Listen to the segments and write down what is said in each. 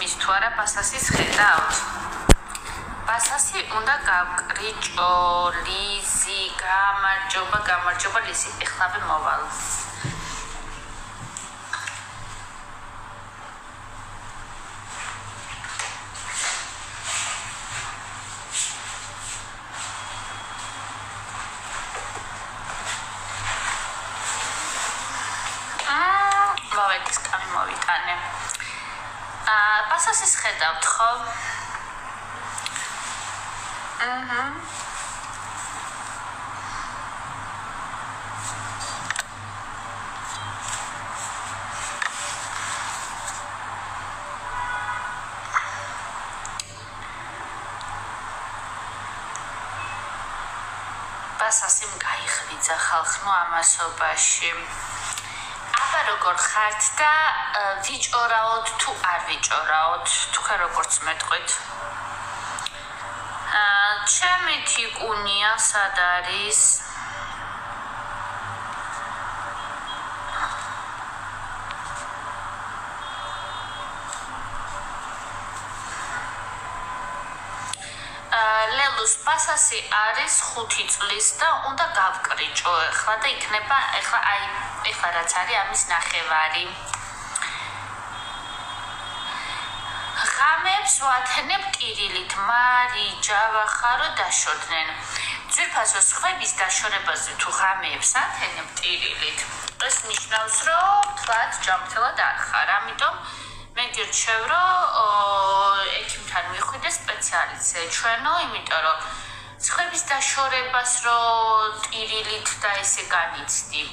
ისმის თუ არა ბასასის ხედავთ? ბასასი უნდა გავკრიჭო, ლიზი, გამარჯობა ლიზი, ეხლავე მოვალ. მოვედის კამი მოვიტანე. ბასასის ხედავთ ხო? ბასასიმ გაიხვიძა ხალხნო ამასობაში. აბა როგორ ხართ და ვიჭორაოთ თუ არ ვიჭორაოთ, თქვენ როგორც მეტყვით. ჩემი თიკუნია სად არის? ლელუს ბასასი არის 5 წლის და უნდა გავკრიჭო ეხლა და იქნება ეხლა რაც არის ამის ნახევარი. ღამეებს ვათენებ ტირილით, მარი, ჯავახარო დაშორდნენ. ძვირფასო სხვების დაშორებაზე თუ ღამეებს ათენებ ტირილით, ეს ნიშნავს, რომ თქვათ ჯანმრთელად არ ხარ, ამიტომ მე გირჩევ, რომ ექიმთან მიხვიდე სპეციალისტზე ჩვენო, იმიტომ რომ სხვების დაშორებას რომ ტირილით და ესე განიცდი.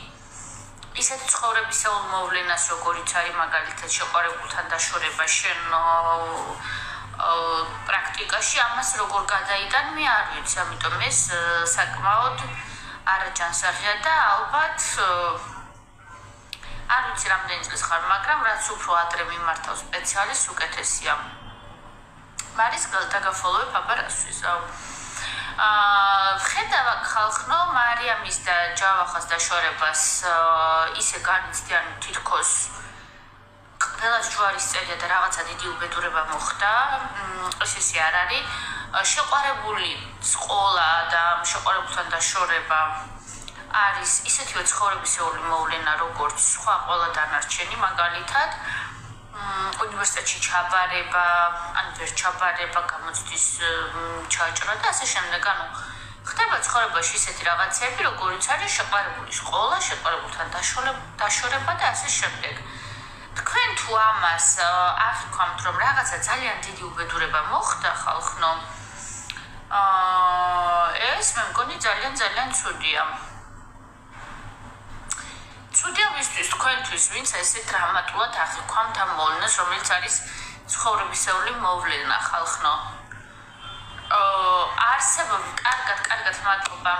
ისეთ ცხოვრებისეულ მოვლენას როგორიც არის მაგალითად შეყვარებულთან დაშორება შენ პრაქტიკაში ამას როგორ გადაიტან მე არ ვიცი, ამიტომ ეს საკმაოდ არაჯანსაღია და ალბათ არ ვიცი რამდენი წლის ხარ, მაგრამ რაც უფრო ადრე მიმართავ სპეციალისტს უკეთესია. მარის დაგაფოლოვებ აბა რას ვიზავ. ხედავ ხალხნო მარიამის და ჯავახას დაშორებას ისე განიცდიან თითქოს ყველას ჯვარის წერია და რაღაცა დიდი უბედურება მოხდა. ესე არ არის. შეყვარებული სკოლა და შეყვარებულთან დაშორება არის ისეთივე ცხოვრებისეული მოვლენა, როგორც სხვა ყველა დანარჩენი, მაგალითად უნივერსიტეტში ჩაბარება, ან ვერ ჩაბარება, გამოცდის ჩაჭრა და ასე შემდეგ. ანუ ხდება ცხოვრებაში ისეთი რაღაცები, როგორიც არის შეყვარებული სკოლა, შეყვარებულთან დაშორება და ასე შემდეგ. თქვენ თუ ამას აღიქვამთ, რომ რაღაცა ძალიან დიდი უბედურება მოხდა ხალხნო, ეს მე მგონი ძალიან ცუდია. ცუდია ვისთვის თქვენთვის, ვინც ესე დრამატულად აღიქვამთ ამ მოვლენას, რომელიც არის ცხოვრებისეული მოვლენა ხალხნო. კარგად მადლობა.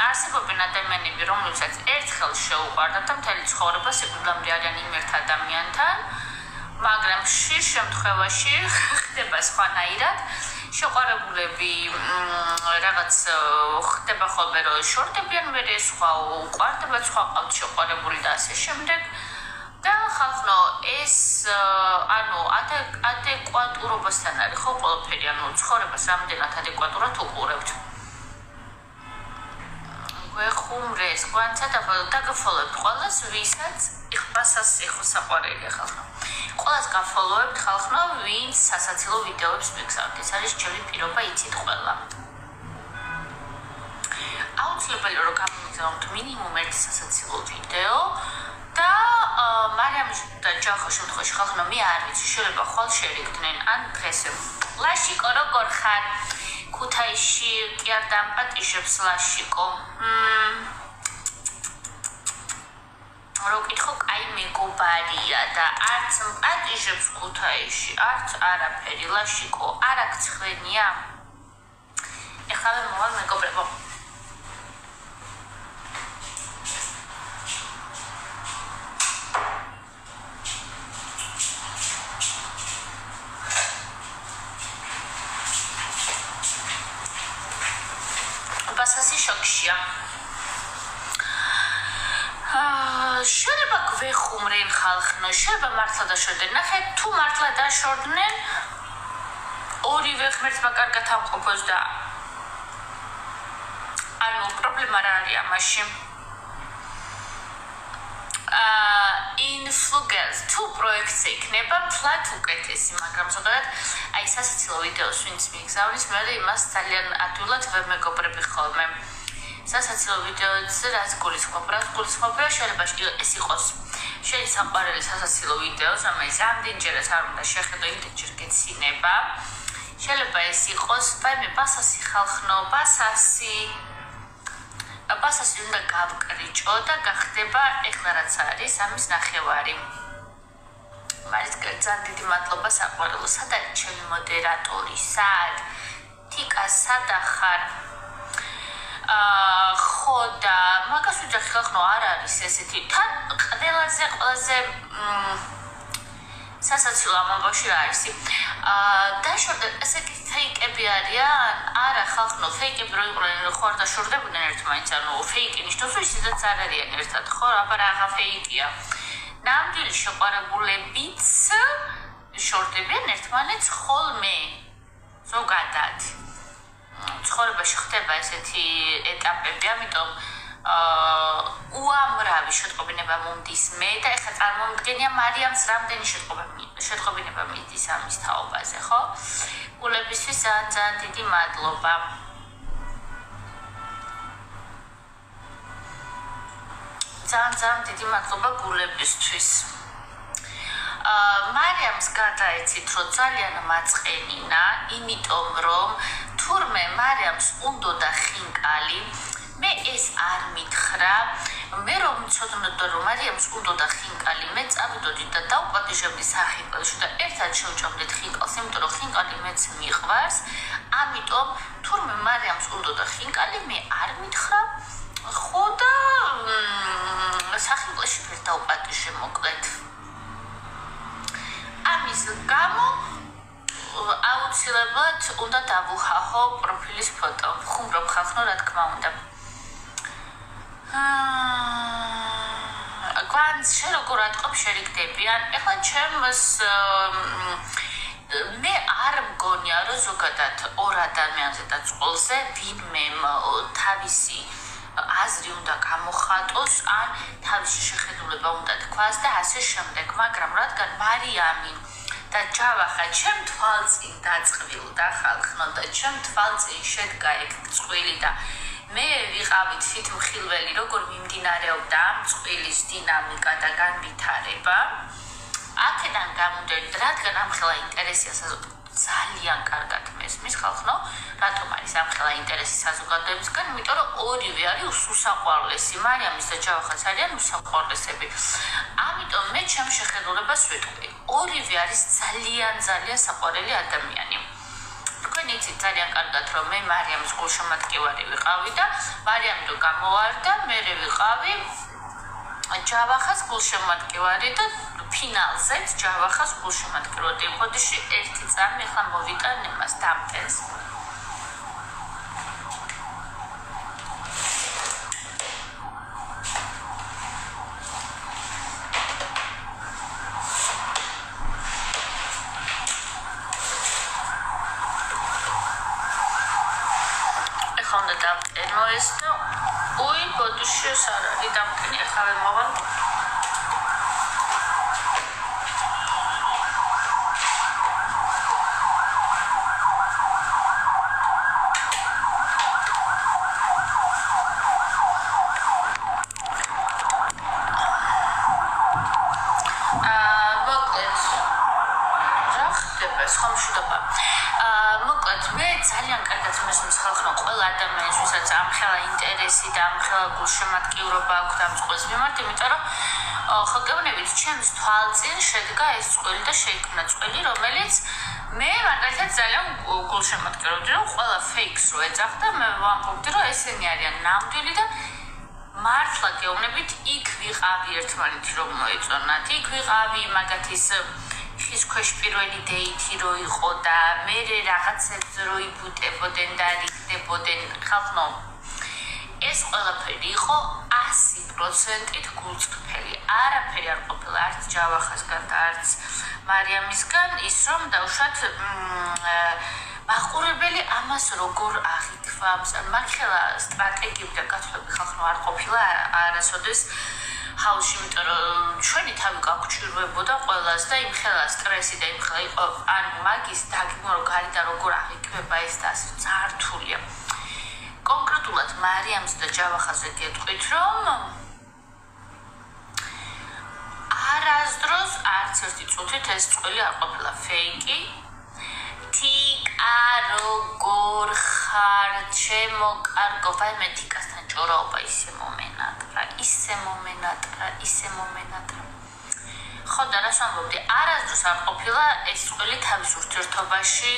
არსებობენ ადამიანები, რომლებსაც ერთხელ შეუყვარდათ და მთელი ცხოვრება სიკვდილამდე არიან იმ ერთ ადამიანთან, მაგრამ ხშირ შემთხვევაში ხდება სხვანაირად. შეყვარებულები რაღაც ხდება ხოლმე რომ შორდებიან მერე სხვა უყვარდება სხვა ყავთ შეყვარებული და ასე შემდეგ და ხალხნო ეს ანუ ადეკვატურობასთან არის ხო ყველაფერი, ანუ ცხოვრებას რამდენად ადეკვატურად უყურებთ. გვეხუმრეს კვანცა დაგაფოლოვებთ ყველას, ვისაც იხბასას ეხოსაყვარელია ხალხნო. ყველას გაფოლოვებთ ხალხნო, ვინც სასაცილო ვიდეოებს მიგზავნთ. ეს არის ჩემი პირობა, იცით ყველა. აუცილებელი რომ გამიგზავნთ მინიმუმ ერთი სასაცილო ვიდეო და მარიამის და ჯავახის შემთხვევაში ხალხნო მე არ ვიცი, შეიძლება ხვალ შერიგდნენ ან დღეს. ლაშიკო როგორ ხარ? ქუთაისში კი არ დამპატიშებს ლაშიკო. რო კითხო, კაი მეგობარია და არც მპატიჟებს ქუთაისში, არც არაფერი ლაშიკო, არ აქ ცხენია. ეხლა მოვალ მეგობრებო. ბასასი შოქშია. შეიძლება გვეხუმრენ ხალხნო, შეიძლება მართლა დაშორდნენ. ნახეთ, თუ მართლა დაშორდნენ, ორივე ღმერთმა კარგად ამყოფოს და ანუ პრობლემა რა არის ამაში? Influence თუ პროექტზე იქნება ფლატ უკეთესი, მაგრამ ზოგადად აი სასაცილო ვიდეოს ვინც მიგზავნის, მე იმას ძალიან ადვილად ვერ მეგობრები ხოლმე. სასაცილო ვიდეოზე რაც გულისხმობ, შეიძლება ეს იყოს შენი საყვარელი სასაცილო ვიდეოს, რომელიც ამდენჯერაც არ უნდა შეხედო, იმდენჯერ გეცინება. შეიძლება ეს იყოს, ვაიმე, ბასასი ხალხნო, ბასასი უნდა გავკრიჭო და გახდება ეხლა რაც არის ამის ნახევარი. მარის ძალიან დიდი მადლობა საყვარელო, სად არის ჩემი მოდერატორი, სად? თიკა, სად ახარ? ხო და მაგას ვიძახი ხალხნო, არ არის ესეთი თან ყველაზე სასაცილო ამბავში რა არის? დაშორდა ესეთი ფეიკები არიან? არა ხალხნო, ფეიკები რო იყვნენ, ხო არ დაშორდებოდნენ ერთმანეთს, ანუ ფეიკი ნიშნავს, რომ ისედაც არ არიან ერთად, ხო? აბა რაღა ფეიკია. ნამდვილი შეყვარებულებიც შორდებიან ერთმანეთს ხოლმე. ზოგადად. ცხოვრებაში ხდება ესეთი ეტაპები, ამიტომ უამრავი შეტყობინება მომდის მე და ეხლა წარმომდგენია მარიამს რამდენი შეტყობინება მიდის ამის თაობაზე, ხო? გულებისთვის ძალიან დიდი მადლობა. ძალიან დიდი მადლობა გულებისთვის. მარიამს გადაეცით, რომ ძალიან მაწყენინა, იმიტომ რომ თურმე მარიამს უნდოდა ხინკალი, მე ეს არ მითხრა, მე რომ მცოდნოდა რომ მარიამს უნდოდა ხინკალი, მე წავიდოდი და დავპატიჟებდი სახინკალში და ერთად შევჭამდით ხინკალს, იმიტომ რომ ხინკალი მეც მიყვარს, ამიტომ თურმე მარიამს უნდოდა ხინკალი, მე არ მითხრა, ხო და სახინკალში ვერ დავპატიჟე მოკლედ. ამის გამო აუცილებლად უნდა დავუხახო პროფილის ფოტო. ხუმრობ ხალხნო, რა თქმა უნდა. გვანს შენ როგორ ატყობ შერიგდებიან? ეხლა ჩემს მე არ მგონია, რომ ზოგადად ორ ადამიანზე და წყოლზე ვინმე თავისი აზრი უნდა გამოხატოს, ან თავისი შეხედულება უნდა თქვას და ასე შემდეგ, მაგრამ რადგან მარიამი და ჯავახა ჩემ თვალწინ დაწყვილდა ხალხნო და ჩემ თვალწინ შედგა ეგ წყვილი და მე ვიყავი თვით მხილველი, როგორ მიმდინარეობდა ამ წყვილის დინამიკა და განვითარება. აქედან გამომდინარე, რადგან ამხელა ინტერესია ძალიან კარგად მესმის ხალხნო, რატომ არის ამხელა ინტერესი საზოგადოებისგან, იმიტომ რომ ორივე არის უსაყვარლესი, მარიამის და ჯავახაც არიან უსაყვარლესები. ამიტომ მე ჩემ შეხედულებას ვიტყვი, ორივე არის ძალიან საყვარელი ადამიანი. თქვენ იცით ძალიან კარგად, რომ მე მარიამის გულშემატკივარი ვიყავი და მარიამი რო გამოვარდა, მე ვიყავი ჯავახას გულშემატკივარი და ფინალზეც ჯავახას გულშემატკივარი. ბოდიში ერთი წამი ახლა მოვიტან იმას დამტეს. ეხლა უნდა დამტენო ეს და უი ბოდიში ეს არ არის დამტენი, ახლა ვერ მოვალ. ძალიან კარგად მესმის ხალხმა ყველა ადამიანს, ვისაც ამხელა ინტერესი და ამხელა გულშემატკივრობა აქვს ამ წყვილის მიმართ, იმიტომ რომ ხო გეუბნებით, ჩემს თვალწინ შედგა ეს წყვილი და შეიქმნა წყვილი, რომელიც მე მაგალითად ძალიან გულშემატკივრობდი, რომ ყველა ფეიქს რო ეძახდა, მე ვამბობდი, რომ ესენი არიან ნამდვილი და მართლა გეუბნებით, იქ ვიყავი ერთმანეთი რომ მოეწონათ, იქ ვიყავი მაგათის ხის ქვეშ პირველი დეითი რო იყო და მე რაღაცებს რო იბუტებოდნენ და რიგდებოდნენ ხალხნო ეს ყველაფერი იყო 100%-ით გულწრფელი. არაფერი არ ყოფილა არც ჯავახასგან და არც მარიამისგან, ის რომ დავუშვათ მაყურებელი ამას როგორ აღიქვა, მართლა სტრატეგიული და გაცვლები ხალხმა არ ყოფილა არასოდეს ჰაუსში, იმიტომ რომ ჩვენი თავი გაგვჭირვებოდა ყველას და იმ ხელა სტრესი და იმ ხელა იყო ან მაგის დაგმო რომ გარდა როგორ აღიქმება ეს და ასე ძალიან რთულია. კონკრეტულად მარიამს და ჯავახაზე გეტყვით, რომ არასდროს არც ერთი წუთით ეს წვილი არ ყოფილა ფეიკი. თიკა როგორ ხარ, ჩემო კარგო, ვაიმე თიკასთან ჭორაობა ისე მომენატრა. ხო და რას ვამბობდი, არასდროს არ ყოფილა ეს წვილი თავის ურთიერთობაში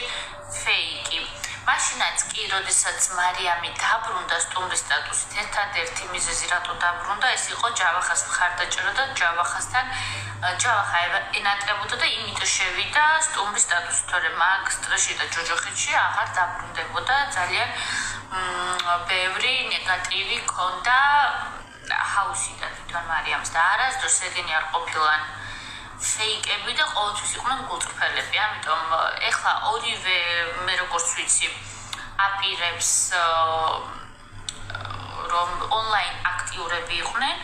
ფეიკი. მაშინაც კი, როდესაც მარიამი დაბრუნდა სტუმრის სტატუსით, ერთადერთი მიზეზი რატო დაბრუნდა, ეს იყო ჯავახას მხარდაჭერა და ჯავახასთან ჯავახა ენატრებოდა და იმიტომ შევიდა სტუმრის სტატუსით, თორემ მაგ სტრესში და ჯოჯოხეთში აღარ დაბრუნდებოდა, ძალიან ბევრი ნეგატივი ქონდა ჰაუსიდან თვითონ მარიამს და არასდროს ეგენი არ ყოფილან ფეიკები და ყოველთვის იყვნენ გულწრფელები. ამიტომ ეხლა ორივე მე როგორც ვიცი აპირებს რომ ონლაინ აქტიურები იყვნენ,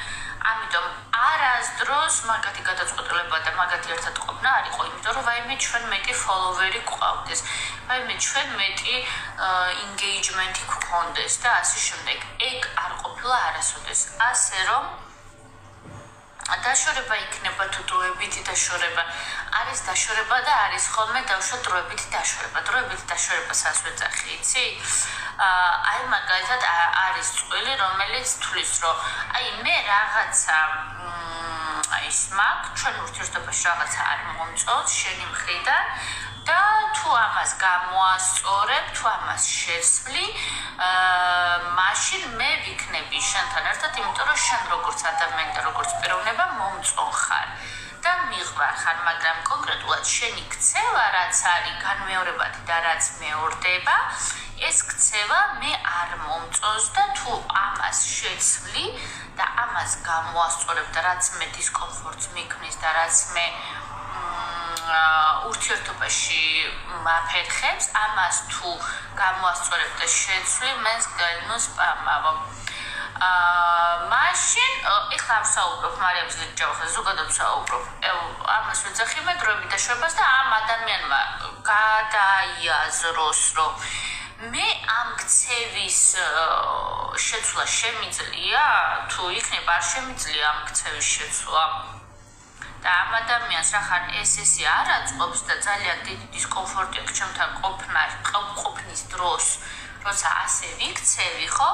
ამიტომ არასდროს მაგათი გადაწყვეტილება და მაგათი ერთად ყოფნა არ იყო, იმიტომ რომ ვაიმე ჩვენ მეტი ფოლოვერი გვყავდეს, ვაიმე ჩვენ მეტი ინგეიჯმენტი გვქონდეს და ასე შემდეგ. ეგ არ ყოფილა არასოდეს. ასე რომ დაშორება იქნება თუ დროებითი დაშორება. არის დაშორება და არის ხოლმე დავშვა დროებითი დაშორება. დროებითი დაშორებასაც ვეძახი, იცი? აი მაგალითად არის წვილი, რომელიც თulis რომ აი მე რაღაცა ის მაგ ჩვენ ურთიერთობაში რაღაცა არ მომწონს შენი მხრიდან და თუ ამას გამოასწორებ, თუ ამას შეცვლი, მაშინ მე ვიქნები შენთან ერთად, იმიტომ რომ შენ როგორც ადამიანი და როგორც პიროვნება მომწონ ხარ და მიღვარ ხარ, მაგრამ კონკრეტულად შენი ქცევა რაც არის განმეორებადი და რაც მეორდება, ეს ქცევა მე არ მომწონს და თუ ამას შეცვლი და ამას გამოასწორებ და რაც მე დისკომფორტს მიქმნის და რაც მე ურთიერთობაში მაფერხებს, ამას თუ გამოასწორებ და შეცვლი, მე ნუ სპამავ. მაშინ ეხლა ვსაუბრობ მარიამს და ჯავახაზე, ზოგადად ვსაუბრობ. ამას ვეძახი მე დროებით დაშორებას და ამ ადამიანმა გადაიაზროს, რომ მე ამ ქცევის შეცვლა შემიძლია, თუ იქნება არ შემიძლია ამ ქცევის შეცვლა. და ამ ადამიანს რახან ეს არ აწყობს და ძალიან დიდი დისკომფორტი აქვს ჩემთან ყოფნის დროს, როცა ასე ვიქცევი, ხო?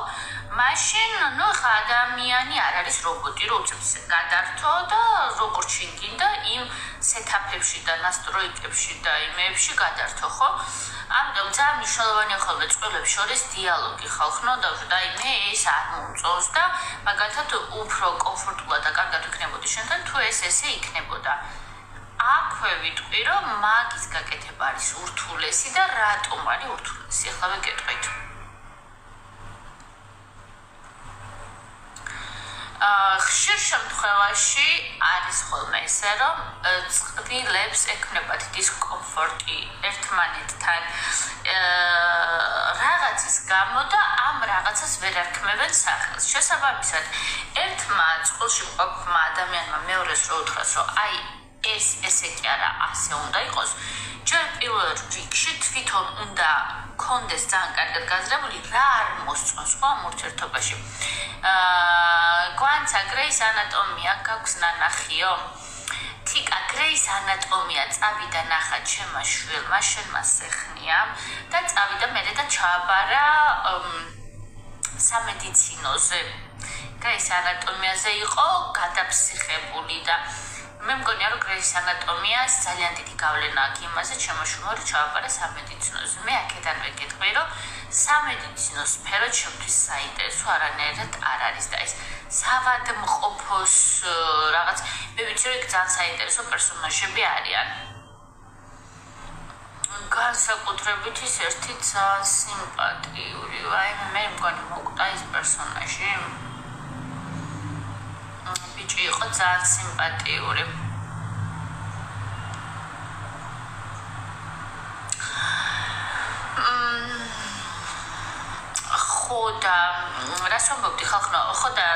მაშინ, ნუ ხა ადამიანი არ არის რობოტი, რომ უწევს გადართო და როგორც შეგინდა იმ სეტაპებში და ნასტროიკებში და იმებში გადართო, ხო? ამიტომ ძალიან მნიშვნელოვანია ხოლმე წყვილებს შორის დიალოგი ხალხნო და აი მე ეს არ მომწონს და მაგალითად უფრო კომფორტულად და კარგად ვიქნებოდი შენთან თუ ესე იქნებოდა. აქვე ვიტყვი რომ მაგის გაკეთება არის ურთულესი და რატომ არის ურთულესი, ახლა ვეკეთვით. ხშირ შემთხვევაში არის ხოლმე ესე, რომ წყვილებს ექნებათ დისკომფორტი ერთმანეთთან რაღაცის გამო და ამ რაღაცას ვერ არქმევენ სახელს. შესაბამისად, ერთმა წყვილში მყოფმა ადამიანმა მეორეს რო უთხრას, რომ აი ესე კი არა, ასე უნდა იყოს, ჯერ პირველ რიგში თვითონ უნდა კონდეს ძალიან კარგად გაზრებული, რა არ მოსწონს ხო ამ ურთიერთობაში. გვანცა გრეის ანატომია გაქვს ნანახიო? თიკა გრეის ანატომია წავიდა ნახა ჩემმა შვილმა, შენმა სეხნია და წავიდა მერე და ჩააბარა სამედიცინოზე. გრეის ანატომიაზე იყო გადაფსიხებული და მე მგონია რომ გრეის ანატომიას ძალიან დიდი გავლენა აქვს იმაზე, ჩემო შვილმა რომ ჩააბარა სამედიცინოზე. მე აქედან ვეკითხები, რომ სამედიცინო სფერო ჩემთვის საინტერესო არანაირად არ არის და ეს სავადმყოფოს რაღაც მე ვიცი რომ ძალიან საინტერესო პერსონაჟები არიან. განსაკუთრებით ის ერთი ძალიან სიმპათიური, ვაიმე მე მგონი მოკტა ის პერსონაჟი. ბიჭი იყო ძალიან სიმპათიური. ხოდა რას ვამბობდი ხალხო, ხოდა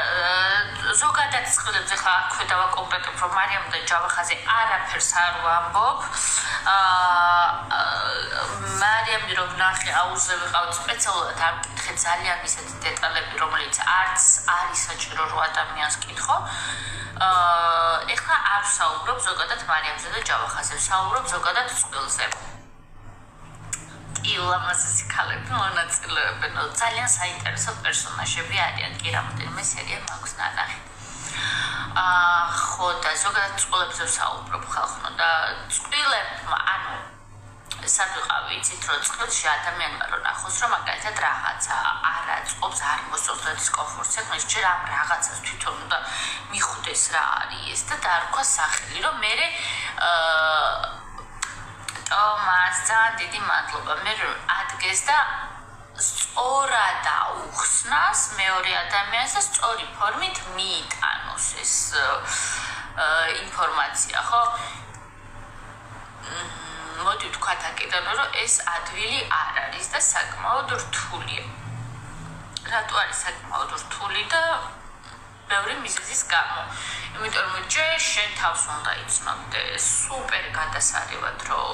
ზოგადად წყვილებზე ხა აქვე დავაკონკრეტებ, რომ მარიამ და ჯავახაზე არაფერს არ ვამბობ. მარიამი რომ ნახე აუზზე ვიყავ სპეციალურად არ მკითხე ძალიან ისეთი დეტალები, რომელიც არც არის საჭირო რომ ადამიანს კითხო. ეხლა არ ვსაუბრობ ზოგადად მარიამზე და ჯავახაზე, ვსაუბრობ ზოგადად წყვილზე. ილამაზესი ქალები მონაწილეობენ, ძალიან საინტერესო პერსონაჟები არიან, კი რამოდენიმე სერია მაქვს ნანახი. ხო და ზოგადად წყვილებზე ვსაუბრობ ხალხო და წყვილებმა, ანუ სად ვიყავი, იცით რომ წყვილში ადამიანმა რომ ნახოს რომ მაგალითად რაღაცა არ აწყობს, არ მოსწონს დისკომფორტს, ეხლა ჯერ ამ რაღაცას თვითონ უნდა მიხვდეს რა არის ეს და დაარქვა სახელი, რომ მე ტომას ძალიან დიდი მადლობა, მე ადგეს და სწორად აუხსნას მეორე ადამიანს და სწორი ფორმით მიიტანოს ეს ინფორმაცია, ხო? მოდი ვთქვათ აქედან, რომ ეს ადვილი არ არის და საკმაოდ რთულია. რატო არის საკმაოდ რთული და ბევრი მიზეზის გამო. იმიტომ რომ ჯერ შენ თავს უნდა იცნობდე სუპერ გადასარევად, რომ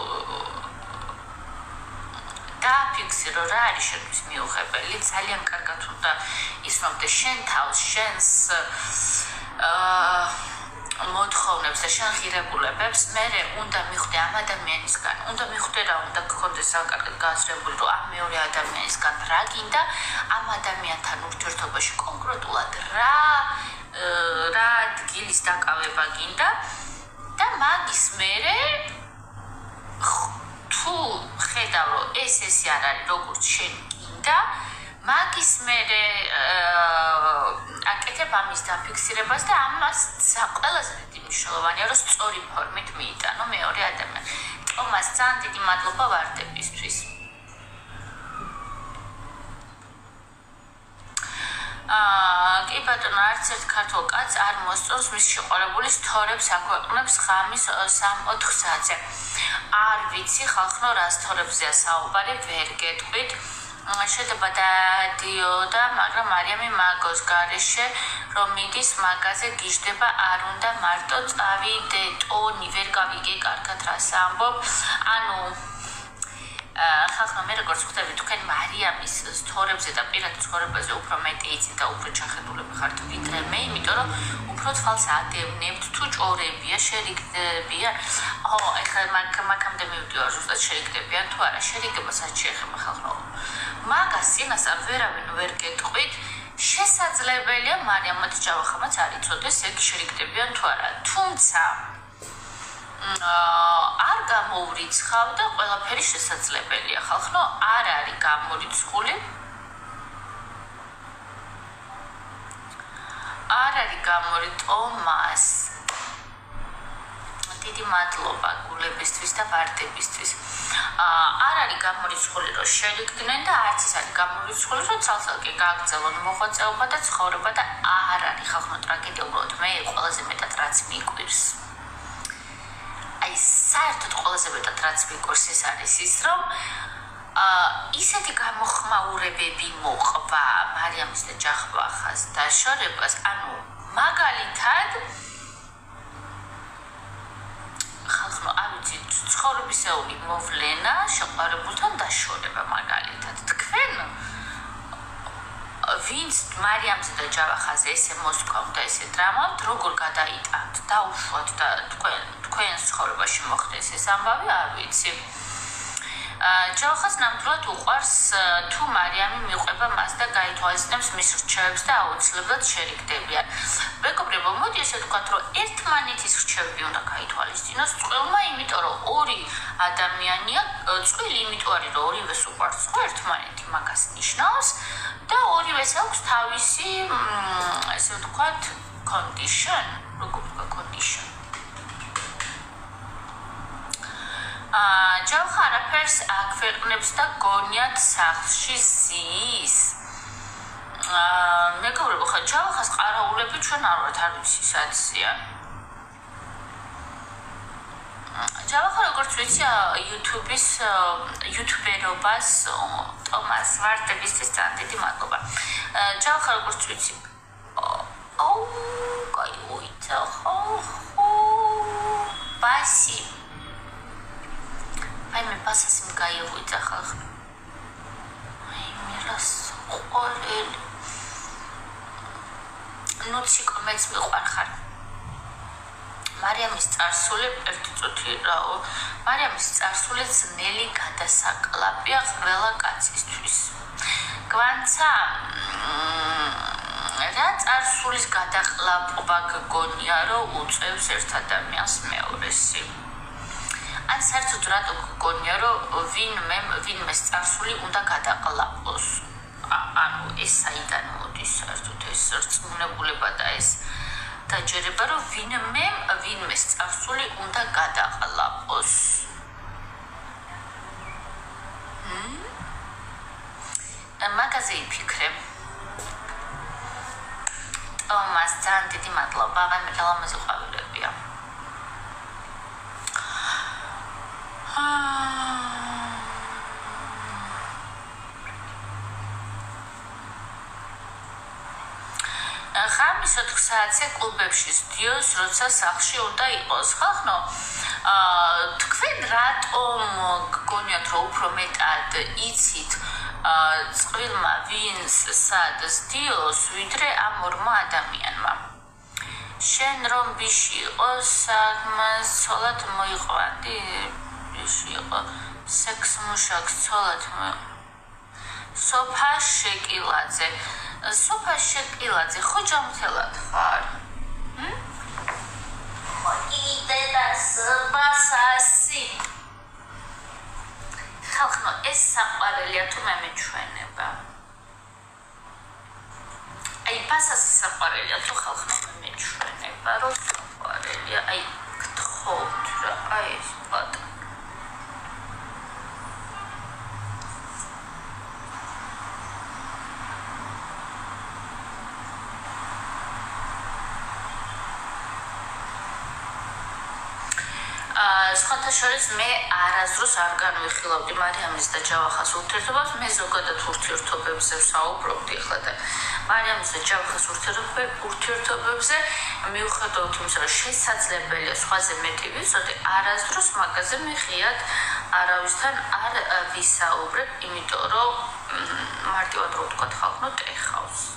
დააფიქსირო რა არის შენთვის მიუღებელი, ძალიან კარგად უნდა იცნობდე შენ თავს, შენს მოთხოვნებს და შენ ღირებულებებს, მერე უნდა მიხვდე ამ ადამიანისგან, უნდა მიხვდე რა უნდა გქონდეს საკარგად გააზრებული, რომ ამ მეორე ადამიანისგან რა გინდა, ამ ადამიანთან ურთიერთობაში კონკრეტულად რა ადგილის დაკავება გინდა და მაგის მერე თუ ხედავ რომ ეს არ არის როგორც შენ გინდა, მაგის მერე აკეთებ ამის დაფიქსირებას და ამას ყველაზე დიდი მნიშვნელოვანია რომ სწორი ფორმით მიიტანო მეორე ადამიანი. ტომას ძალიან დიდი მადლობა ვარდებისთვის. კი ბატონო, არც ერთ ქართულ კაცს არ მოსწონს მის შეყვარებულის თორებს აქვეყნებს ღამის 3-4 საათზე. არ ვიცი ხალხო რას თორებზეა საუბარი, ვერ გეტყვით. შედება დადიოდა, მაგრამ მარიამი მაგოს გარეშე რომ მიდის მაგაზე გიждდება, არ უნდა მარტო წავიდე, ტონი ვერ გავიგე კარგად რას ამბობ. ანუ ხალხო მე როგორც ხვდები თქვენ მარიამის თორებზე და პირად ცხოვრებაზე უფრო მეტი იცით და უფრო ჩახედულები ხართ ვიდრე მე, იმიტომ რომ უფრო თვალს ადევნებთ თუ ჭორებია, შერიგდებიან. ეხლა მაგამდე მივდივარ ზუსტად შერიგდებიან თუ არა, შერიგებასაც შეეხება ხალხო. მაგას წინასწარ ვერავინ ვერ გეტყვით, შესაძლებელია მარიამმა და ჯავახამაც არ იცოდეს ეგ შერიგდებიან თუ არა, თუმცა არ გამოურიცხავ და ყველაფერი შესაძლებელია ხალხო, არ არის გამორიცხული. არ არის ტომას. დიდი მადლობა გულებისთვის და ვარდებისთვის. არ არის გამორიცხული რომ შერიგდნენ და არც ის არის გამორიცხული რომ ცალ-ცალკე გააგრძელონ მოღვაწეობა და ცხოვრება და არ არის ხალხო ტრაგედია, უბრალოდ მე ყველაზე მეტად რაც მიყვირს. აი საერთოდ ყველაზე მეტად რაც მიყვირს ეს არის ის რომ ისეთი გამოხმაურებები მოყვა მარიამის და ჯავახას დაშორებას, ანუ მაგალითად ხალხო არ ვიცი ცხოვრებისეული მოვლენა შეყვარებულთან დაშორება მაგალითად თქვენ ვინც მარიამზე და ჯავახაზე ესე მოსკოვ და ესე დრამავთ, როგორ გადაიტანთ, დაუშვათ და თქვენს ცხოვრებაში მოხდეს ეს ამბავი, არ ვიცი. ჯავახას ნამდვილად უყვარს თუ მარიამი მიყვება მას და გაითვალისწინებს მის რჩევებს და აუცილებლად შერიგდებიან. მეგობრებო, მოდი ესე ვთქვათ, რომ ერთმანეთის რჩევები უნდა გაითვალისწინოს წყვილმა, იმიტომ რომ ორი ადამიანია, წყვილი იმიტომ არის, რომ ორივეს უყვარს ხო ერთმანეთი, მაგას ნიშნავს და ორივეს აქვს თავისი ესე ვთქვათ condition, როგორ ვთქვა condition. ჯავახა არაფერს აქვეყნებს და გონიათ სახლში ზის. მეგობრებო, ხა ჯავახას ყარაულები ჩვენ არ ვართ, არ ვიცი საცია. ჯავახა როგორც ვიცი YouTube-ის YouTuber-ობას ტომას ვარდებისთვის ძალიან დიდი მადლობა. ჯავახა როგორც ვიცი კაი უიცა ბასი აი მე ბასას მგაიუიცა ხალხ აი მე რას ყოლელი ნუ ციკომეც მიყვარ ხარ მარიამის წარსული ერთი წუთი რაო მარიამის წარსული ძნელი გადასაკლაპია ყველა კაცისთვის გვანცა რა წარსულის გადაყლაპობა გგონია რომ უწევს ერთ ადამიანს მეორესი ან საერთოდ რატო გგონია რომ ვინმე წარსული უნდა გადაყლაპოს ანუ ეს საიდან მოდის საერთოდ ეს რწმუნებულება და ეს დაჯერება რომ ვინმე წარსული უნდა გადაყლაპოს მაგაზე იფიქრე ტომას ძალიან დიდი მადლობა მე გალამაზი ყვავილებია ხამის 4 საათზე კლუბებში სტუდიოს როცა სახლში უნდა იყოს ხალხო თქვენ რატომ გგონიათ რომ უფრო მეტად იცით წყვილმა ვინს სად სტიოს ვიდრე ამ ორმა ადამიანმა შენ რომ ბიში იყოს საგმას ცოლად მოიყვანდი ბიში იყო სექს მუშაკს ცოლად სოფა შეკილაძე ხო ჯამთელად ხარ იდებას ბასასი ხალხო ეს საყვარელია თუ მე მეჩვენება აი ბასასი საყვარელია თუ ხალხო მე მეჩვენება რომ საყვარელია აი გთხოვთ რა აი ეს პატა სხვათა შორის მე არასდროს არ განვიხილავდი მარიამის და ჯავახას ურთიერთობას მე ზოგადად ურთიერთობებზე ვსაუბრობდი ახლა და მარიამის და ჯავახას ურთიერთობებზე მიუხედავად იმისა რომ შესაძლებელია სხვაზე მეტი ვიცოდე არასდროს მაგაზე მე ღიად არავისთან არ ვისაუბრებ იმიტომ რომ მარტივად რო ვთქვათ ხალხო ტეხავს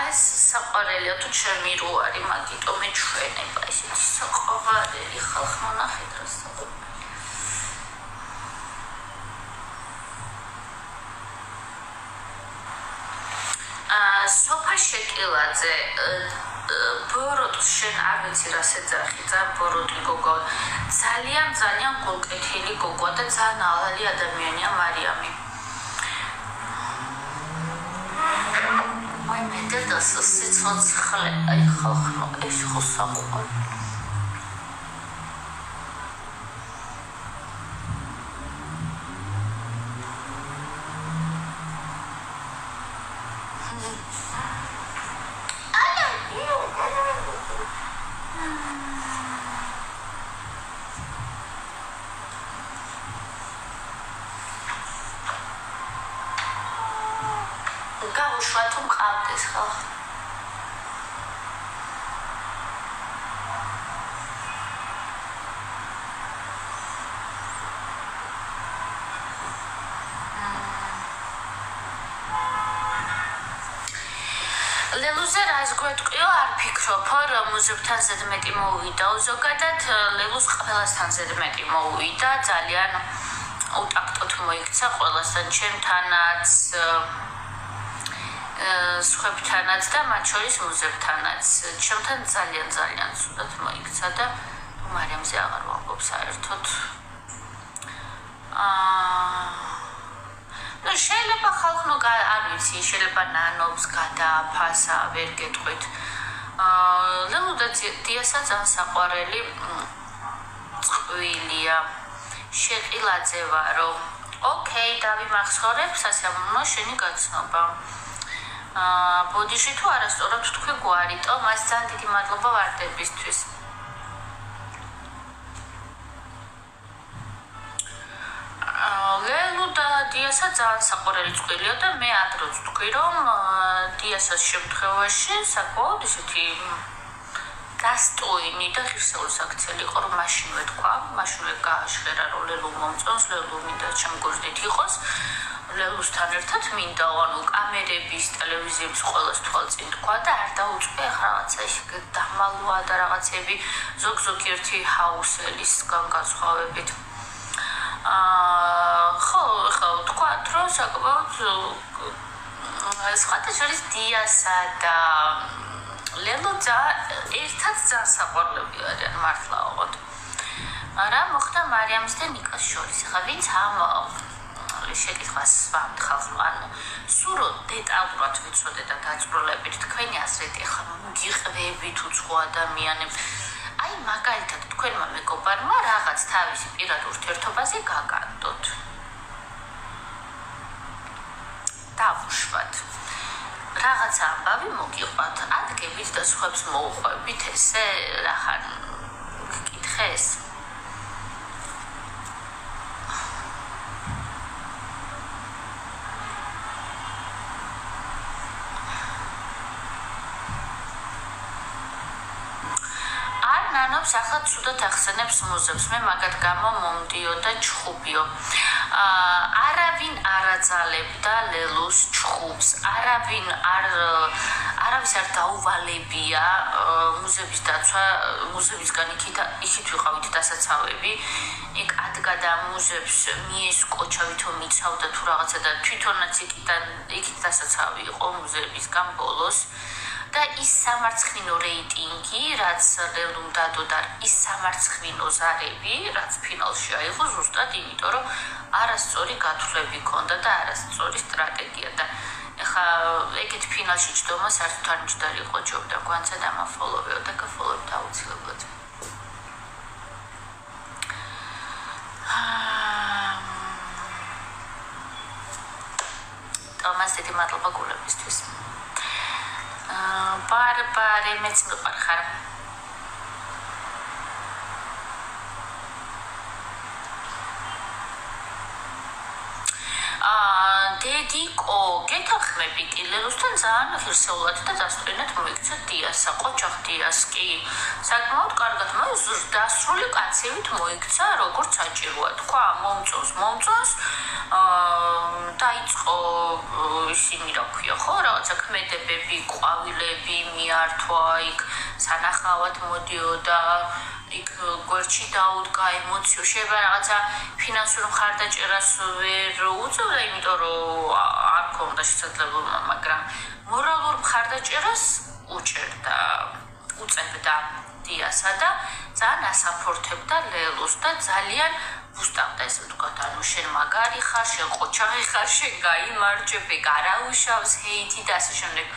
ეს საყვარელია თუ ჩემი რო არის მაგიტო მეჩვენება ესეთი საყვარელი ხალხო ნახეთ რა საყვარელი სოფა შეკილაძე ბოროტს შენ არ ვიცი რა შეძახი ძალიან ბოროტი გოგო ძალიან გულკეთილი გოგო და ძალიან ალალი ადამიანია მარიამი აი მე და სიცოცხლე აი ხალხო ეს ხო საყვარელი გავუშვა თუ მყავდეს ხალხო ლელუზე რას გვეტყვიო არ ფიქრობ რომ მუზებთან ზედმეტი მოუვიდაო ზოგადად ლელუს ყველასთან ზედმეტი მოუვიდა ძალიან უტაქტოდ მოიქცა ყველასთან ჩემთანაც სხვებთანაც და მათ შორის მუზებთანაც ჩემთან ძალიან ცუდად მოიქცა და მარიამზე აღარ ვამბობ საერთოდ ну შეიძლება ხალხო არ ვიცი შეიძლება ნანობს გადააფასა ვერ გეტყვით ლელუ და დიასა ძალიან საყვარელი ყვილია შეყილაძე ვარო ოკეი დავიმახსოვრებ სასიამოვნო შენი გაცნობა ბოდიში თუ არასწორად თქვი გვარიტო მას ძალიან დიდი მადლობა ვარდებისთვის ლელუ და დიასა ძალიან საყვარელი წყვილია და მე ადროც თქვი რომ დიასას შემთხვევაში საკმაოდ ისეთი გასტოინი და ღირსეული საქციელი იყო რომ მაშინვე თქვა მაშინვე გააშხერა რომ ლელუ მომწონს ლელუ მინდა ჩემგორდით იყოს ლელუსთან ერთად მინდა ანუ კამერების ტელევიზიების ყოველს თვალწინ თქვა და არ დაუწყე ახლა რაღაცა ის დამალვა და რაღაცები ზოგ-ზოგიერთი ჰაუსელისგან განსხვავებით ხო თქვა რომ საკმაოდ სხვათა შორის დიასა და ლელუ ერთად ძალიან საყვარლები არიან მართლა ოღონდ რა მოხდა მარიამის და ნიკას შორის ახლა ვინც ამ შეკითხვას ვამთხარ ანუ სურო დეტალურად ვიცოდე და დაწვრილებით თქვენი აზრით ახლა მოგიყვები თუ სხვა ადამიანებს აი მაგალითად თქვენმა მეგობარმა რაღაც თავისი პირად ურთიერთობაზე გაგანდოთ დავუშვათ რაღაცა ამბავი მოგიყვათ ადგებით და სხვებს მოუყვებით ესე რახან გკითხეს ნანობს ახლა ცუდად ახსენებს მუზებს მე მაგათ გამო მომდიო და ჩხუბიო არავინ არაძალებდა ლელუს ჩხუბს არავის არ დაუვალებია მუზების დაცვა მუზებისგან იქით ვიყავით დასაცავები იქ ადგა და მუზებს მიესკოჩავითო მიცავდა თუ რაღაცა და თვითონაც იქით დასაცავი იყო მუზებისგან ბოლოს და ის სამარცხინო რეიტინგი, რაც ლელუმ დადოდა, ის სამარცხინო ზარები, რაც ფინალში აიღო ზუსტად იმიტომ, რომ არასწორი გათვლები ჰქონდა და არასწორი სტრატეგია და ეხა ეგეთ ფინალში ჯდომა საერთოდ არ მჯდარი იყო ჯობდა გვანცა დამაფოლოვეო და გაფოლოვებდა აუცილებლად. თომას დიდი მადლობა გულებისთვის. ბარბარე მეც მიყვარ ხარ დედიკო გეთახმები კი ლელუსთან ძალიან ღირსეულად და დასწრინად მოიქცა დიასა ყოჩახ დიას კი საკმაოდ კარგად დასრული კაცივით მოიქცა როგორც საჭიროა თქვა მომწონს დაიწყო ისინი რა ქვია ხო რაღაცა ქმედებები ყვავილები მიართვა იქ სანახავად მოდიოდა იქ გვერდში დაუდგა ემოციო შეიძლება რაღაცა ფინანსურ მხარდაჭერას ვერ უწევდა იმიტომ რომ არ ქონდა შესაძლებლობა მაგრამ მორალურ მხარდაჭერას უწევდა დიასა და ძალიან ასაფორთებდა ლელუს და ძალიან უსტავდა ესე ვთქვათ ანუ შენ მაგარი ხარ შენ ყოჩაღი ხარ შენ გაიმარჯვებ ეგ არაუშავს ჰეითი და ასე შემდეგ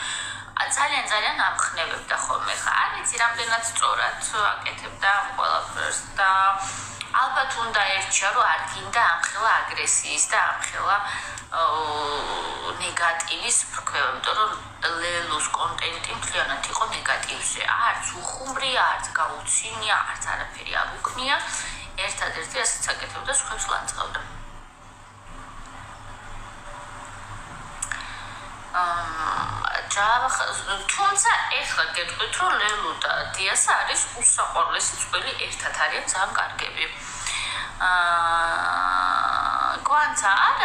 ძალიან ამხნევებდა ხოლმე ხა არ ვიცი რამდენად სწორად აკეთებდა ამ ყველაფერს და ალბათ უნდა ერჩია რომ არ გინდა ამხელა აგრესიის და ამხელა ნეგატივის ფრქვევა იმიტომ რომ ლელუს კონტენტი მთლიანად იყო ნეგატივზე არც უხუმრია არც გაუცინია არც არაფერი არ უქმნია ერთადერთი ასეც აკეთებდა სხვებს ლანძღავდა თუმცა ეხლა გეტყვით რომ ლელუ და დიასა არის უსაყვარლესი წყვილი ერთად არიან ძალიან კარგები გვანცა არ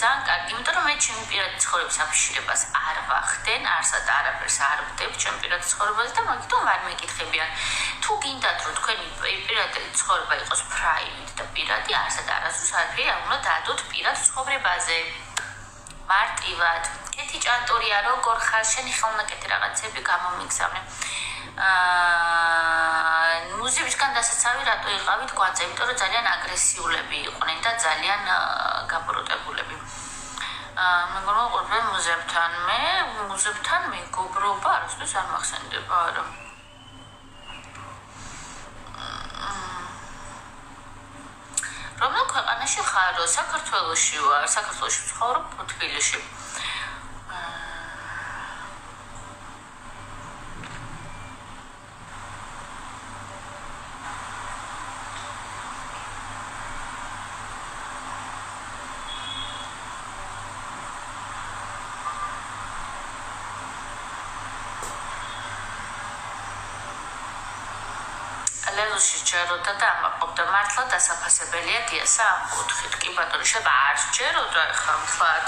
ძალიან კარგი იმიტომ რომ მე ჩემი პირადი ცხოვრების აფიშირებას არ ვახდენ არსა და არაფერს არ ვდებ ჩემი პირადი ცხოვრებაზე და მაგიტომ არ მეკითხებიან თუ გინდათ რომ თქვენი პირადი ცხოვრება იყოს private და პირადი არსა და არასდროს არაფერი არ უნდა დაადოთ პირად ცხოვრებაზე მარტივად კეთი ჭანტურია როგორ ხარ შენი ხელნაკეთი რაღაცები გამომიგზავნე მუზებისგან დასაცავი რატო იყავით გვანცა იმიტომ რომ ძალიან აგრესიულები იყვნენ და ძალიან გაბროტებულები მეგობრობა ყოფილი მუზებთან მეგობრობა არასდროს არ მახსენდება არა ქვეყანაში ხარ, საქართველოში ვარ, საქართველოში ვცხოვრობ თბილისში. ლელოში ჯეროდა და ამაყობდა მართლა დასაფასებელია დიასა ამ კუთხით. კი ბატონო, შეიძლება არ ჯეროდა ხა მთლად.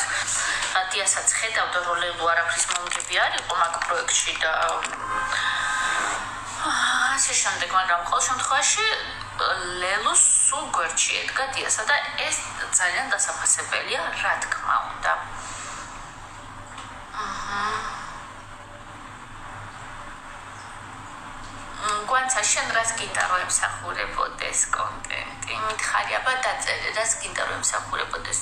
დიასაც ხედავდა რომ ლელო არაფრის მომგები არ იყო მაგ პროექტში და ასე შემდეგ, მაგრამ ყოველ შემთხვევაში ლელოს სულ გვერდში ედგა დიასა და ეს ძალიან დასაფასებელია, რა თქმა უნდა. გვანცა შენ რას გინდა რომ ემსახურებოდეს კონტენტი? მითხარი აბა დაწერე, რას გინდა რომ ემსახურებოდეს?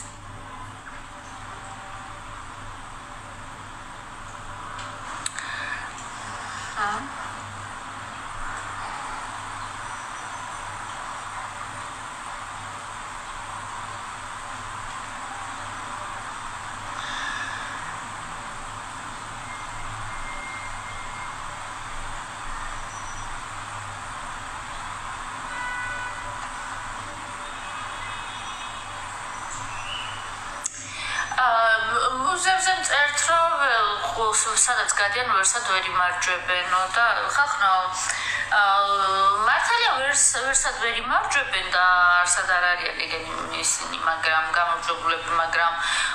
მუზეუმზე წერთ რომ სადაც გადიან ვერსად ვერ იმარჯვებენო და ხახნო მართალია ვერსად ვერ იმარჯვებენ და არსად არ არიან ისინი, მაგრამ გამარჯვებულები, მაგრამ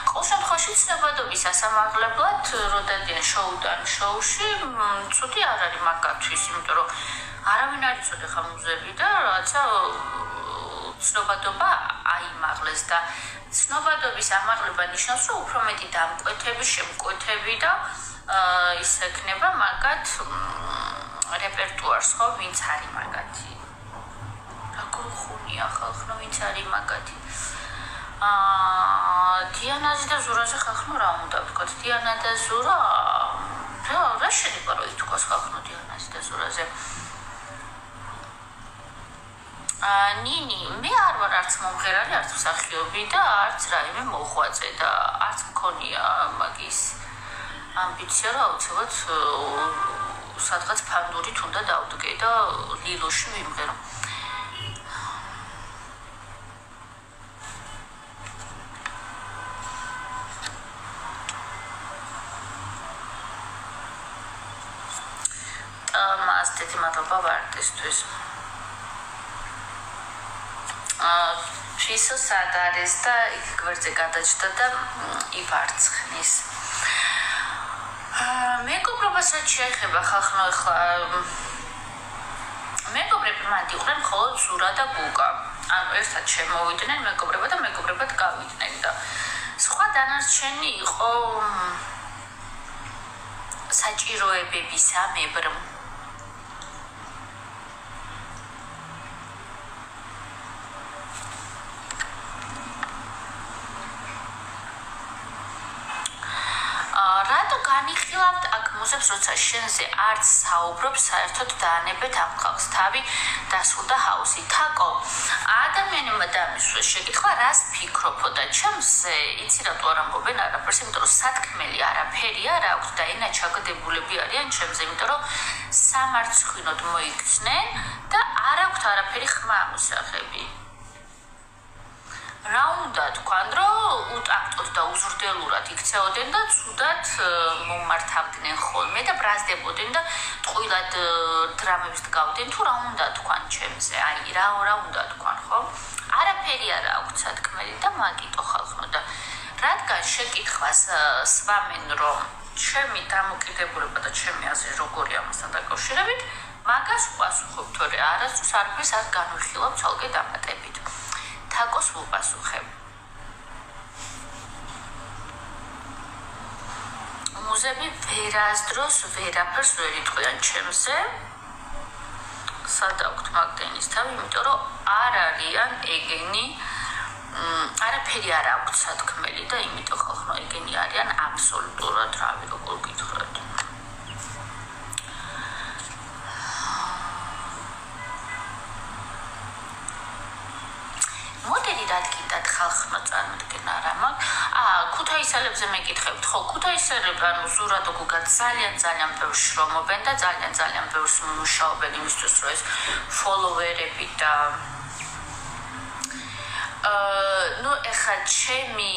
ყოველ შემთხვევაში ცნობადობის ასამაღლებლად რო დადიან შოუდან შოუში, ცუდი არ არის მაგათვის, იმიტომ რომ არავინ არ იცოდა ხა მუზეუმი და რაღაცა ცნობადობა აიმაღლეს და ცნობადობის ამაღლება ნიშნავს, რომ უფრო მეტი დამკვეთები, შემკვეთები და ის ექნება მაგათ რეპერტუარს, ხო, ვინც არის მაგათი. როგორ ხუნია ხალხო, ვინც არის მაგათი. დიანაზე და ზურაზე ხალხო რა უნდა ვთქვათ? დიანა და ზურა რა შეიძლება რომ ითქვას ხალხო დიანაზე და ზურაზე? ნინი, მე არ ვარ არც მომღერალი, არც მსახიობი და არც რაიმე მოღვაწე და არც მქონია მაგის ამბიცია, რომ აუცილებლად სადღაც ფანდურით უნდა დავდგე და ლილოში ვიმღერო. მასტეთი მადლობა ვარტისთვის. ფისო სად არის და იქ გვერდზე გადაჭდა და ივარცხნის. მეგობრობასაც შეეხება ხალხო ახლა მეგობრები მანდ იყვნენ მხოლოდ ზურა და გუგა. ანუ ერთად შემოვიდნენ მეგობრება და მეგობრებად გავიდნენ და სხვა დანარჩენი იყო საჭიროებებისა მებრ. რატო განიხილავთ აქ მუზეუმს, როცა შენზე არც საუბრობს, საერთოდ დაანებეთ ამ ხალხს თავი დასრულდა ჰაუსი. თაკო, ადამიანებმა დამისვა შეკითხვა, რას ფიქრობო და ჩემზე იცი რატო არ ამბობენ არაფერს, იმიტომ რომ სათქმელი არაფერი არ აქვს და ენა ჩაგდებულები არიან ჩემზე, იმიტომ რომ სამარცხვინოდ მოიქცნენ და არ აქვთ არაფერი ხმა ამოსახები. რა უნდა თქვან, რომ უტაქტოდ და უზრდელურად იქცეოდნენ და ცუდად მომართავდნენ ხოლმე და ბრაზდებოდნენ და ტყუილად დრამებს დგავდნენ, თუ რა უნდა თქვან ჩემზე, აი რა უნდა თქვან, ხო? არაფერი არ აქვს სათქმელი და მაგიტო ხალხო და რადგან შეკითხვას სვამენ, რომ ჩემი დამოკიდებულება და ჩემი აზრი როგორი ამასთან დაკავშირებით, მაგას ვპასუხობ, თორე არასდროს არაფერს არ განვიხილავ ცალკე დამატებით. თაკოს ვუპასუხებ. მუზეუმი ვერასდროს ვერაფერს ვერ იტყვიან ჩემზე. სად აქვთ მაგდენის თავი, იმიტომ რომ არ არიან ეგენი, არაფერი არ აქვთ სათქმელი და იმიტომ ხალხო ეგენი არიან აბსოლუტურად რავი როგორ გითხრათ. მოდელი რად გინდათ ხალხო წარმოდგენა რა მაქვს. ქუთაისელებზე მეკითხებთ, ხო, ქუთაისელები ანუ ზურადო გუგად ძალიან ბევრს შრომობენ და ძალიან ბევრს მუშაობენ იმისთვის, რომ ეს ფოლოვერები და ეხა ჩემი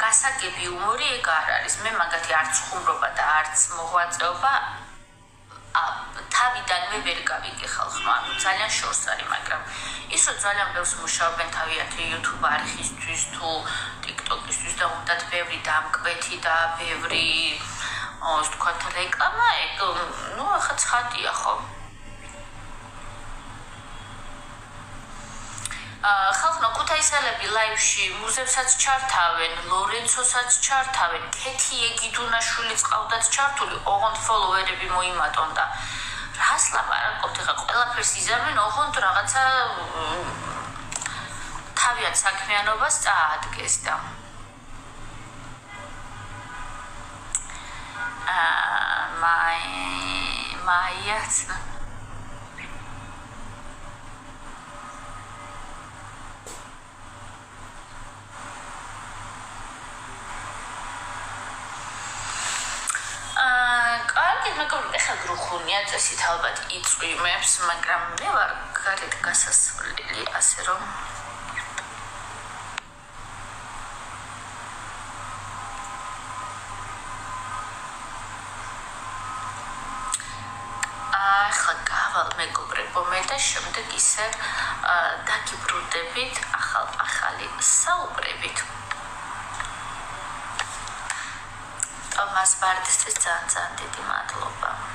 გასაგები უმორი ეგ არ არის. მე მაგათი არც ხუმრობა და არც მოღვაწეობა თავიდანვე ვერ გავიგე ხალხმა, ანუ ძალიან შორს არის, მაგრამ ის რომ ძალიან ბევრს მუშაობენ თავიანთი YouTube არხისთვის თუ TikTok-ისთვის და უნდათ ბევრი დამკვეთი და ბევრი ასე ვთქვათ რეკლამა, ეგ ახლა ცხადია ხო. ხალხო ქუთაისელები ლაივში მუზევსაც ჩართავენ, ლორენცოსაც ჩართავენ, კეთი ეგიდუნაშვილიც ყავდათ ჩართული, ოღონდ ფოლოვერები მოიმატონ და რას ლაპარაკობთ, ხა ყველაფერს იზამენ, ოღონდ რაღაცა თავიანთ საქმიანობას წაადგეს და მაიაც ეხლა გრუხუნია წესით ალბათ იწვიმებს, მაგრამ მე ვარ გარეთ გასასვლელი, ასე რომ ახლა გავალ მეგობრებო მე და შემდეგ ისე დაგიბრუნდებით ახალი საუბრებით. მას ბარდისთვის ძალიან დიდი მადლობა.